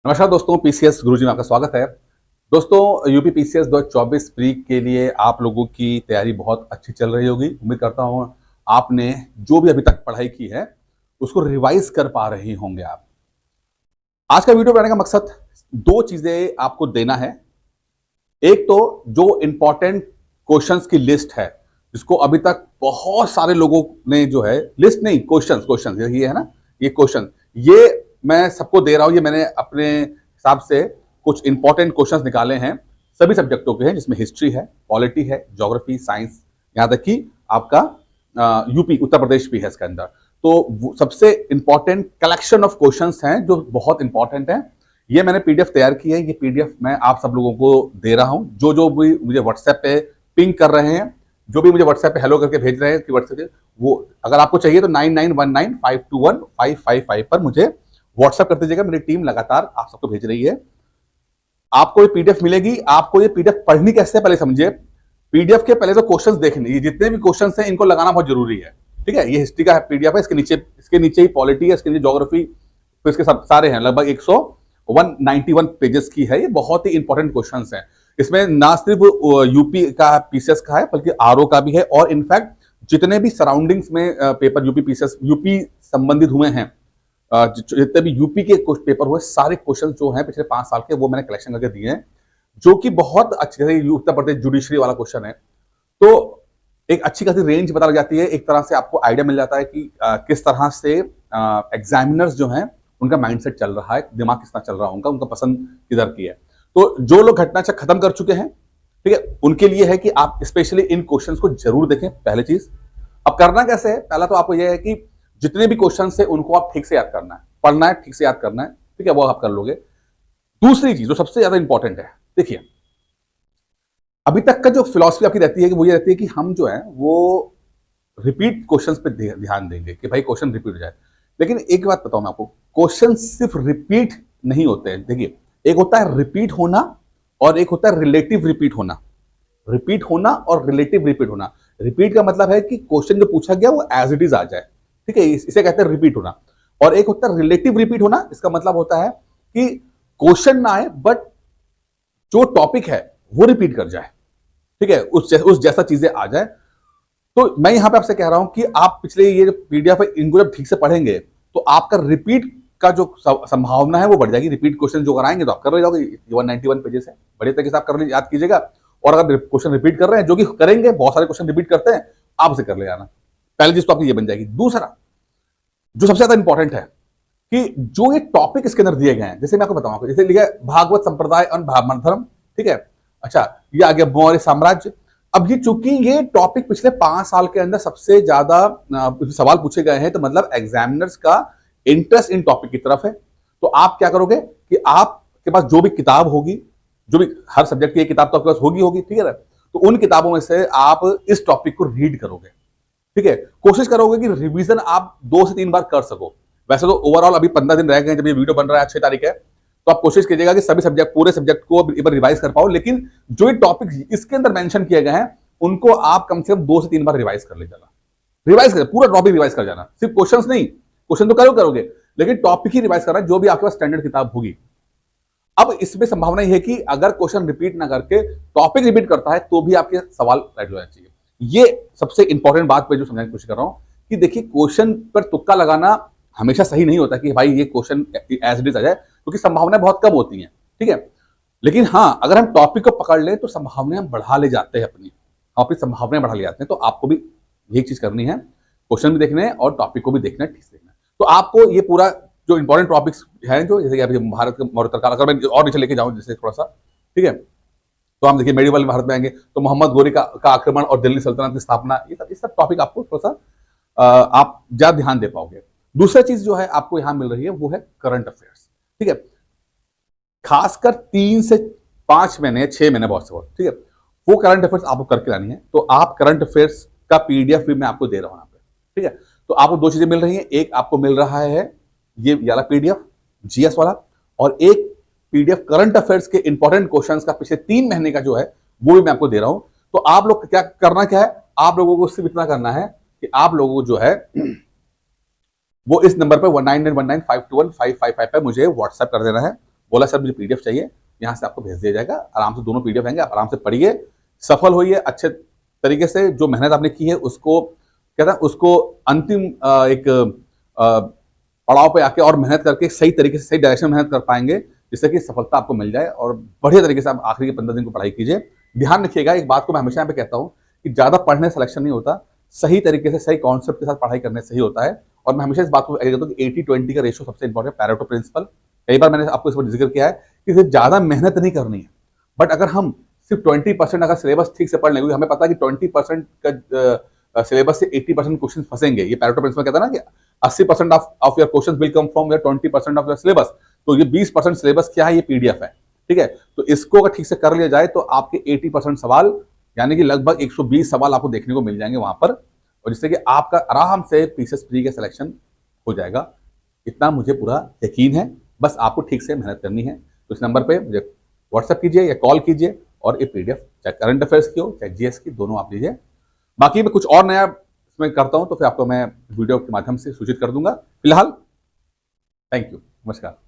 नमस्कार दोस्तों, पीसीएस गुरुजी में आपका स्वागत है। दोस्तों, यूपी पीसीएस 2024 प्री के लिए आप लोगों की तैयारी बहुत अच्छी चल रही होगी। उम्मीद करता हूँ आपने जो भी अभी तक पढ़ाई की है उसको रिवाइज कर पा रहे होंगे आप। आज का वीडियो बनाने का मकसद दो चीजें आपको देना है। एक तो जो इंपॉर्टेंट क्वेश्चंस की लिस्ट है जिसको अभी तक बहुत सारे लोगों ने जो है, लिस्ट नहीं, क्वेश्चंस क्वेश्चंस ये है ना, ये क्वेश्चन ये मैं सबको दे रहा हूं। ये मैंने अपने हिसाब से कुछ इंपॉर्टेंट क्वेश्चंस निकाले हैं, सभी सब्जेक्टों के हैं, जिसमें हिस्ट्री है, पॉलिटी है, ज्योग्राफी, साइंस, यहां तक कि आपका यूपी उत्तर प्रदेश भी है इसके अंदर। तो सबसे इंपॉर्टेंट कलेक्शन ऑफ क्वेश्चंस हैं जो बहुत इंपॉर्टेंट है। ये मैंने पीडीएफ तैयार की है। ये पीडीएफ मैं आप सब लोगों को दे रहा हूं। जो जो भी मुझे व्हाट्सएप पे पिंग कर रहे हैं, जो भी मुझे व्हाट्सएप पे हेलो करके भेज रहे हैं कि व्हाट्सएप पे, वो अगर आपको चाहिए तो 9919521555 पर मुझे व्हाट्सएप करते जाइएगा। मेरी टीम लगातार आप सबको भेज रही है। आपको ये पीडीएफ मिलेगी। आपको ये पीडीएफ पढ़नी कैसे पहले समझिए। पीडीएफ के पहले तो क्वेश्चंस देखने, ये जितने भी क्वेश्चंस हैं इनको लगाना बहुत जरूरी है। ठीक है, ये हिस्ट्री का पीडीएफ है, इसके नीचे ही पॉलिटी है, इसके नीचे ज्योग्राफी, तो इसके सब सारे हैं। लगभग 191 पेजेस की है। ये बहुत ही इंपॉर्टेंट क्वेश्चंस हैं। इसमें ना सिर्फ यूपी का पीसीएस का है बल्कि आरओ का भी है, और इनफैक्ट जितने भी सराउंडिंग्स में पेपर यूपी पीसीएस यूपी संबंधित हुए हैं, जितने भी यूपी के कुछ पेपर हुए, सारे क्वेश्चन जो हैं पिछले 5 साल के, वो मैंने कलेक्शन करके दिए हैं, जो कि बहुत अच्छे, जैसे उत्तर प्रदेश जुडिशरी वाला क्वेश्चन है, तो एक अच्छी खासी रेंज पता लग जाती है। एक तरह से आपको आइडिया मिल जाता है कि किस तरह से एग्जामिनर्स जो हैं उनका माइंडसेट चल रहा है, दिमाग किस तरह चल रहा है, उनका पसंद किधर की है। तो जो लोग घटना चक्र खत्म कर चुके हैं, ठीक है, उनके लिए है कि आप स्पेशली इन क्वेश्चंस को जरूर देखें। पहली चीज, अब करना कैसे है, पहला तो आपको यह है कि जितने भी क्वेश्चन है उनको आप ठीक से याद करना है, पढ़ना है, ठीक से याद करना है, ठीक है, वो आप कर लोगे। दूसरी चीज जो सबसे ज्यादा इंपॉर्टेंट है, देखिए, अभी तक का जो फिलॉसफी आपकी रहती है कि वो ये रहती है कि हम जो है वो रिपीट क्वेश्चंस पे ध्यान देंगे कि भाई क्वेश्चन रिपीट हो जाए। लेकिन एक बात बताऊं मैं आपको, क्वेश्चन सिर्फ रिपीट नहीं होते हैं। देखिए, एक होता है रिपीट होना और एक होता है रिलेटिव रिपीट होना। रिपीट होना और रिलेटिव रिपीट होना। रिपीट का मतलब है कि क्वेश्चन जो पूछा गया वो एज इट इज आ जाए, ठीक है, इसे कहते हैं रिपीट होना। और एक होता है रिलेटिव रिपीट होना। इसका मतलब होता है कि क्वेश्चन ना आए बट जो टॉपिक है वो रिपीट कर जाए, ठीक है, उस जैसा चीजें आ जाए। तो मैं यहां पे आपसे कह रहा हूं कि आप पिछले ये जो पीडीएफ है इनको जब ठीक से पढ़ेंगे तो आपका रिपीट का जो संभावना है वो बढ़ जाएगी। रिपीट क्वेश्चन जो कराएंगे तो आप कर ले जाओगे। 191 पेजेस है, बड़े तरीके से आप कर याद कीजिएगा। और अगर क्वेश्चन रिपीट कर रहे हैं, जो कि करेंगे, बहुत सारे क्वेश्चन रिपीट करते हैं, आप उसे कर ले जाना। पहली चीज तो आपकी ये बन जाएगी। दूसरा जो सबसे ज्यादा इंपॉर्टेंट है कि जो ये टॉपिक इसके अंदर दिए गए हैं, जैसे मैं आपको बताऊंगा, जैसे लिखा है भागवत संप्रदाय और ब्राह्मण धर्म, ठीक है, अच्छा, ये आ गया मौर्य साम्राज्य। अब ये चूंकि ये टॉपिक पिछले 5 साल के अंदर सबसे ज्यादा सवाल पूछे गए हैं, तो मतलब एग्जामिनर्स का इंटरेस्ट इन टॉपिक की तरफ है। तो आप क्या करोगे कि आपके पास जो भी किताब होगी, जो भी हर सब्जेक्ट की एक किताब तो आपके पास होगी, ठीक है ना, तो उन किताबों में से आप इस टॉपिक को रीड करोगे, ठीक है। कोशिश करोगे कि रिवीजन आप 2 से 3 बार कर सको। वैसे तो ओवरऑल अभी 15 दिन रह गए, जब ये वीडियो बन रहा है 6 तारीख है, तो आप कोशिश कीजिएगा कि सभी सब्जेक्ट, पूरे सब्जेक्ट को एक बार रिवाइज कर पाओ। लेकिन जो ये टॉपिक इसके अंदर मेंशन किए गए हैं उनको आप कम से कम 2 से 3 बार रिवाइज कर ले जाना। रिवाइज कर, पूरा टॉपिक रिवाइज कर जाना, सिर्फ क्वेश्चंस नहीं, क्वेश्चन तो करोगे, लेकिन टॉपिक ही रिवाइज करना, जो भी आपके पास स्टैंडर्ड किताब होगी। अब इसमें संभावना यह है कि अगर क्वेश्चन रिपीट ना करके टॉपिक रिपीट करता है तो भी आपके सवाल राइट हो जाना चाहिए। ये सबसे इंपॉर्टेंट बात पे जो समझाने की कोशिश कर रहा हूं कि देखिए, क्वेश्चन पर तुक्का लगाना हमेशा सही नहीं होता कि भाई ये क्वेश्चन एज इट इज आ जाए, क्योंकि संभावनाएं बहुत कम होती हैं, ठीक है। लेकिन हाँ, अगर हम टॉपिक को पकड़ लें तो संभावनाएं बढ़ा ले जाते हैं, अपनी संभावनाएं बढ़ा ले जाते हैं। तो आपको भी यही चीज करनी है, क्वेश्चन भी देखने हैं और टॉपिक को भी देखना है, ठीक से देखना है। तो आपको ये पूरा जो इंपॉर्टेंट टॉपिक्स हैं, जो जैसे कि अभी भारत के मौर्य काल, अगर मैं और नीचे लेके जाऊं जैसे थोड़ा सा, ठीक है, तो हम देखिए मेडिवल भारत में आएंगे तो मोहम्मद गोरी का आक्रमण और दिल्ली सल्तनत की स्थापना, ये सब टॉपिक आपको थोड़ा सा आप ज्यादा ध्यान दे पाओगे। दूसरी चीज जो है आपको यहां मिल रही है वो है करंट अफेयर्स, ठीक है, खासकर 3 से 5 महीने, 6 महीने बहुत से बहुत, ठीक है, वो करंट अफेयर्स आपको करके लानी है। तो आप करंट अफेयर्स का पीडीएफ भी मैं आपको दे रहा हूं यहाँ पे, ठीक है। तो आपको 2 चीजें मिल रही हैं, एक आपको मिल रहा है ये वाला पीडीएफ जीएस वाला, और एक पीडीएफ करंट अफेयर्स के इंपॉर्टेंट क्वेश्चंस का पिछले 3 महीने का जो है वो भी मैं आपको दे रहा हूं। तो आप लोग क्या करना, क्या है, आप लोगों को सिर्फ इतना करना है कि आप लोगों को जो है वो इस नंबर पर 1991952155 पे मुझे व्हाट्सएप कर देना है। बोला सर मुझे पीडीएफ चाहिए, यहाँ से आपको भेज दिया जाएगा, आराम से दोनों पीडीएफ आएंगे, आप आराम से पढ़िए, सफल होइए अच्छे तरीके से। जो मेहनत आपने की है उसको कहता है उसको अंतिम एक पड़ाव पे आके और मेहनत करके सही तरीके से सही डायरेक्शन में मेहनत कर पाएंगे, जिससे कि सफलता आपको मिल जाए और बढ़िया तरीके से आप आखिरी के 15 दिन को पढ़ाई कीजिए। ध्यान रखिएगा, एक बात को मैं हमेशा यहाँ पे कहता हूँ कि ज्यादा पढ़ने से सिलेक्शन नहीं होता, सही तरीके से सही कॉन्सेप्ट के साथ पढ़ाई करने से ही होता है। और मैं हमेशा इस बात को एग्री करता हूँ कि 80-20 का रेशियो सबसे इंपॉर्टेंट, पैरेटो प्रिंसिपल। कई बार मैंने आपको इस पर जिक्र किया है कि सिर्फ ज्यादा मेहनत नहीं करनी है, बट अगर हम सिर्फ 20% अगर सिलेबस ठीक से पढ़ लेंगे, हमें पता है कि 20% का सिलेबस से 80% क्वेश्चन फंसेंगे। ये पैरेटो प्रिंसिपल कहता है ना कि 80% of your question will come from your 20% of your syllabus. तो ये 20% सिलेबस क्या है, ये पीडीएफ है, ठीक है। तो इसको अगर ठीक से कर लिया जाए तो आपके 80% सवाल यानी कि लगभग 120 सवाल आपको देखने को मिल जाएंगे वहां पर, और जिससे कि आपका आराम से पीसीएस प्री का सिलेक्शन हो जाएगा। इतना मुझे पूरा यकीन है, बस आपको ठीक से मेहनत करनी है। तो इस नंबर पे मुझे व्हाट्सएप कीजिए या कॉल कीजिए और ये पीडीएफ चाहे करंट अफेयर्स की हो चाहे जीएस की, दोनों आप लीजिए। बाकी मैं कुछ और नया इसमें करता हूं तो फिर आपको मैं वीडियो के माध्यम से सूचित कर दूंगा। फिलहाल थैंक यू, नमस्कार।